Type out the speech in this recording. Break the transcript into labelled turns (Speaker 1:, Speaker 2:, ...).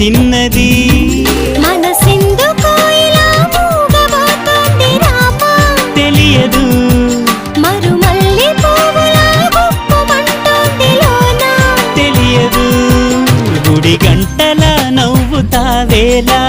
Speaker 1: చిన్నది
Speaker 2: మనసెందుకో ఇలా మూగబోతోంది రామా
Speaker 1: తెలియదు
Speaker 2: మరుమల్లి పువ్వులా గుప్పుమంటోంది లోనా
Speaker 1: తెలియదు గుడి గంటల నవ్వుతావేలా